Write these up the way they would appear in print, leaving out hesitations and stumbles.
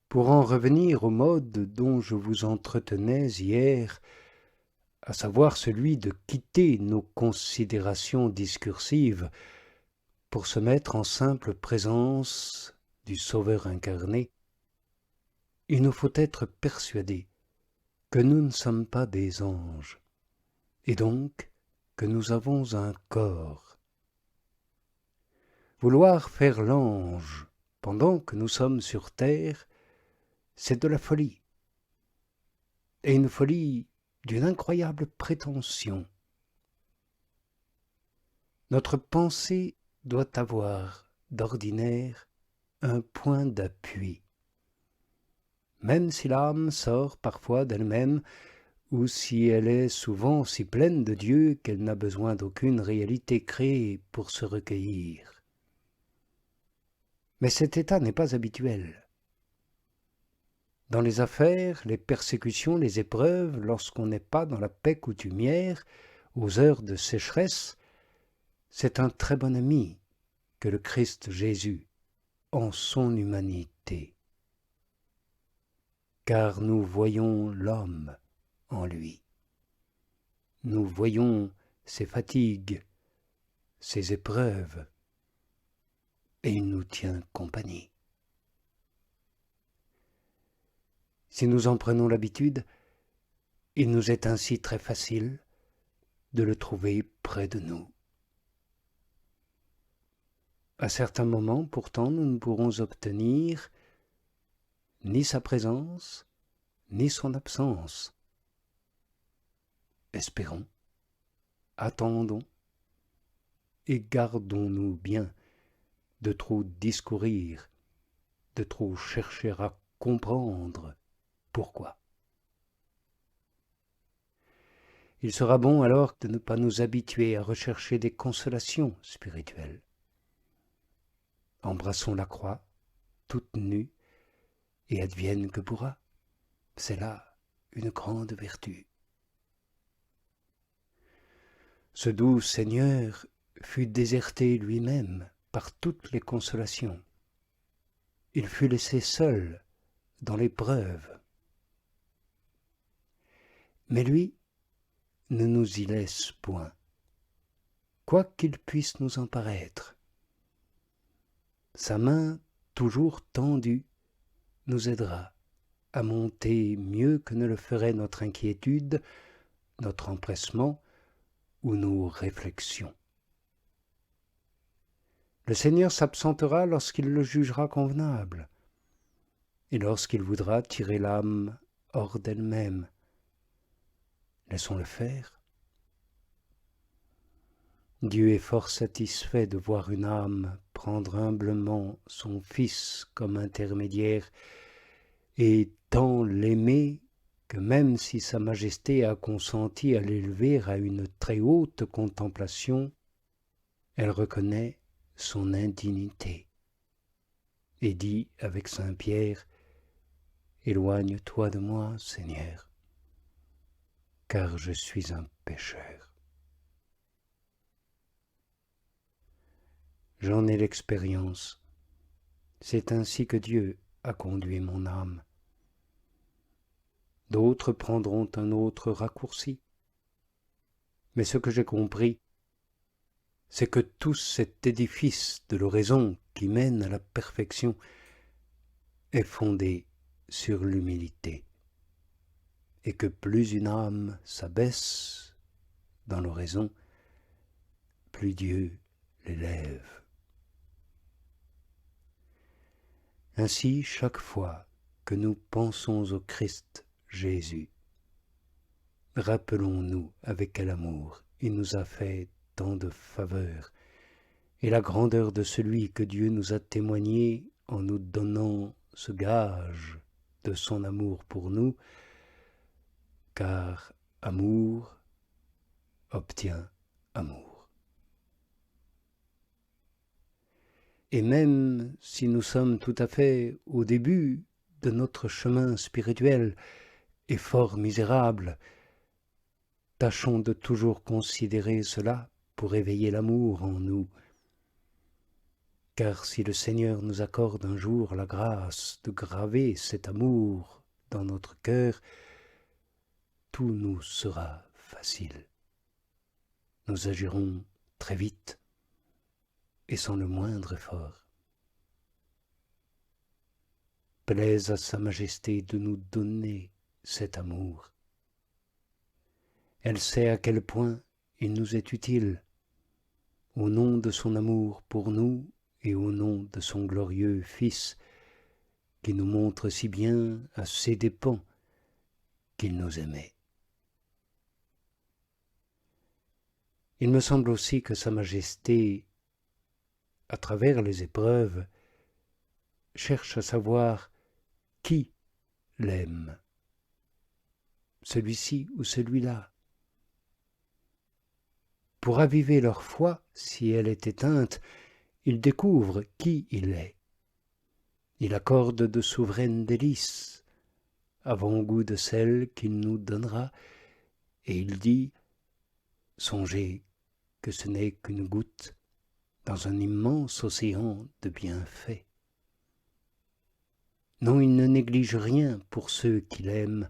Pour en revenir au mode dont je vous entretenais hier, à savoir celui de quitter nos considérations discursives pour se mettre en simple présence du Sauveur incarné, il nous faut être persuadés que nous ne sommes pas des anges, et donc que nous avons un corps. Vouloir faire l'ange pendant que nous sommes sur terre, c'est de la folie, et une folie d'une incroyable prétention. Notre pensée doit avoir, d'ordinaire, un point d'appui. Même si l'âme sort parfois d'elle-même, ou si elle est souvent si pleine de Dieu qu'elle n'a besoin d'aucune réalité créée pour se recueillir. Mais cet état n'est pas habituel. Dans les affaires, les persécutions, les épreuves, lorsqu'on n'est pas dans la paix coutumière, aux heures de sécheresse, c'est un très bon ami que le Christ Jésus, en son humanité. Car nous voyons l'homme en lui. Nous voyons ses fatigues, ses épreuves, et il nous tient compagnie. Si nous en prenons l'habitude, il nous est ainsi très facile de le trouver près de nous. À certains moments, pourtant, nous ne pourrons obtenir ni sa présence, ni son absence. Espérons, attendons, et gardons-nous bien de trop discourir, de trop chercher à comprendre pourquoi. Il sera bon alors de ne pas nous habituer à rechercher des consolations spirituelles. Embrassons la croix, toute nue, et advienne que pourra. C'est là une grande vertu. Ce doux Seigneur fut déserté lui-même par toutes les consolations. Il fut laissé seul dans l'épreuve. Mais lui ne nous y laisse point, quoi qu'il puisse nous en paraître. Sa main toujours tendue nous aidera à monter mieux que ne le ferait notre inquiétude, notre empressement ou nos réflexions. Le Seigneur s'absentera lorsqu'il le jugera convenable et lorsqu'il voudra tirer l'âme hors d'elle-même. Laissons-le faire. Dieu est fort satisfait de voir une âme prendre humblement son Fils comme intermédiaire et tant l'aimer que même si Sa Majesté a consenti à l'élever à une très haute contemplation, elle reconnaît son indignité et dit avec saint Pierre : « Éloigne-toi de moi, Seigneur, car je suis un pécheur. » J'en ai l'expérience. C'est ainsi que Dieu a conduit mon âme. D'autres prendront un autre raccourci. Mais ce que j'ai compris, c'est que tout cet édifice de l'oraison qui mène à la perfection est fondé sur l'humilité, et que plus une âme s'abaisse dans l'oraison, plus Dieu l'élève. Ainsi, chaque fois que nous pensons au Christ Jésus, rappelons-nous avec quel amour il nous a fait tant de faveurs et la grandeur de celui que Dieu nous a témoigné en nous donnant ce gage de son amour pour nous, car amour obtient amour. Et même si nous sommes tout à fait au début de notre chemin spirituel et fort misérables, tâchons de toujours considérer cela pour éveiller l'amour en nous. car si le Seigneur nous accorde un jour la grâce de graver cet amour dans notre cœur, tout nous sera facile. Nous agirons très vite et sans le moindre effort. Plaise à Sa Majesté de nous donner cet amour. Elle sait à quel point il nous est utile, au nom de son amour pour nous et au nom de son glorieux Fils, qui nous montre si bien à ses dépens qu'il nous aimait. Il me semble aussi que Sa Majesté, à travers les épreuves, cherche à savoir qui l'aime, celui-ci ou celui-là. Pour raviver leur foi, si elle est éteinte, il découvre qui il est. Il accorde de souveraines délices, avant-goût de celles qu'il nous donnera, et il dit « Songez que ce n'est qu'une goutte dans un immense océan de bienfaits. » Non, il ne néglige rien pour ceux qu'il aime,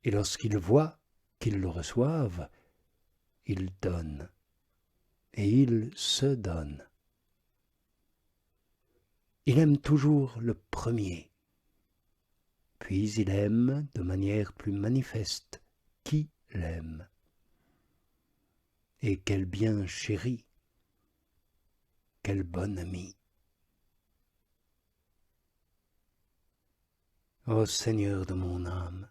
et lorsqu'il voit qu'ils le reçoivent, il donne, et il se donne. Il aime toujours le premier, puis il aime de manière plus manifeste qui l'aime. Et quel bien chéri, quel bon ami. Ô Seigneur de mon âme,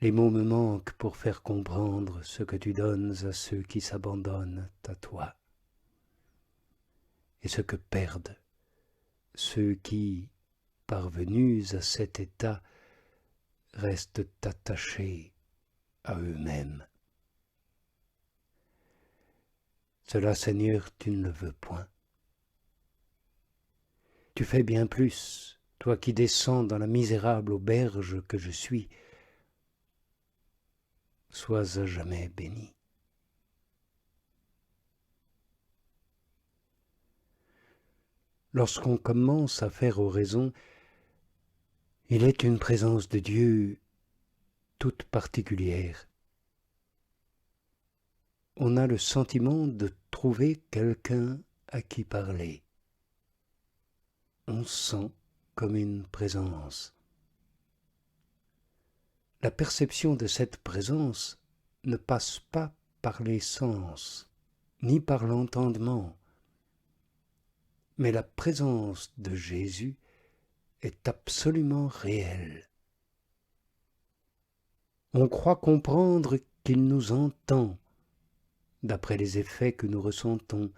les mots me manquent pour faire comprendre ce que tu donnes à ceux qui s'abandonnent à toi, et ce que perdent ceux qui, parvenus à cet état, restent attachés à eux-mêmes. Cela, Seigneur, tu ne le veux point. Tu fais bien plus, toi qui descends dans la misérable auberge que je suis. Sois à jamais béni. Lorsqu'on commence à faire oraison, il est une présence de Dieu toute particulière. On a le sentiment de trouver quelqu'un à qui parler. On sent comme une présence. La perception de cette présence ne passe pas par les sens, ni par l'entendement, mais la présence de Jésus est absolument réelle. On croit comprendre qu'il nous entend, d'après les effets que nous ressentons,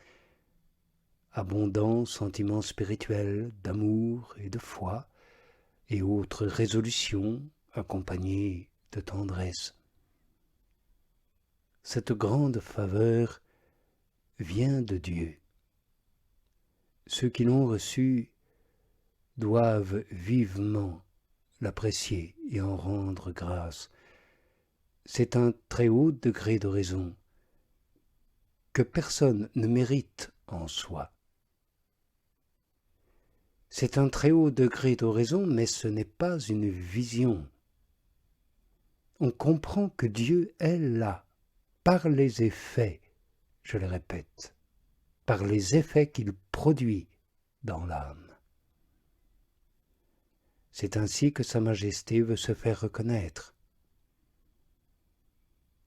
abondants sentiments spirituels d'amour et de foi, et autres résolutions accompagnées de tendresse. Cette grande faveur vient de Dieu. Ceux qui l'ont reçue doivent vivement l'apprécier et en rendre grâce. C'est un très haut degré d'oraison que personne ne mérite en soi. C'est un très haut degré d'oraison, mais ce n'est pas une vision. On comprend que Dieu est là, par les effets, je le répète, par les effets qu'il produit dans l'âme. C'est ainsi que Sa Majesté veut se faire reconnaître.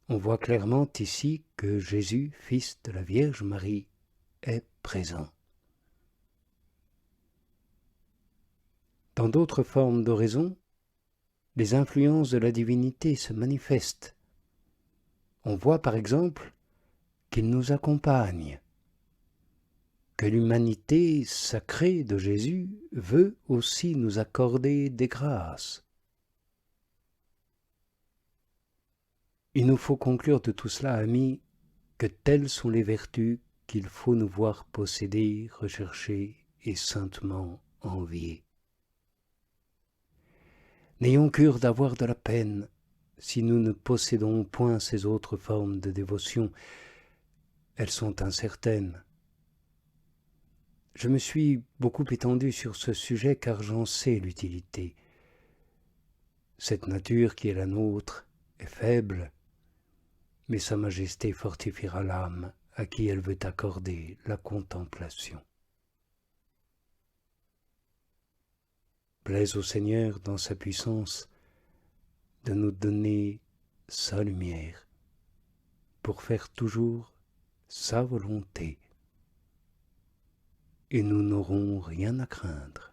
On voit clairement ici que Jésus, fils de la Vierge Marie, est présent. Dans d'autres formes d'oraison, les influences de la divinité se manifestent. On voit par exemple qu'il nous accompagne, que l'humanité sacrée de Jésus veut aussi nous accorder des grâces. Il nous faut conclure de tout cela, amis, que telles sont les vertus qu'il faut nous voir posséder, rechercher et saintement envier. N'ayons cure d'avoir de la peine si nous ne possédons point ces autres formes de dévotion. Elles sont incertaines, Je me suis beaucoup étendu sur ce sujet car j'en sais l'utilité. Cette nature qui est la nôtre est faible, mais Sa Majesté fortifiera l'âme à qui elle veut accorder la contemplation. Plaise au Seigneur dans sa puissance de nous donner sa lumière pour faire toujours sa volonté, et nous n'aurons rien à craindre.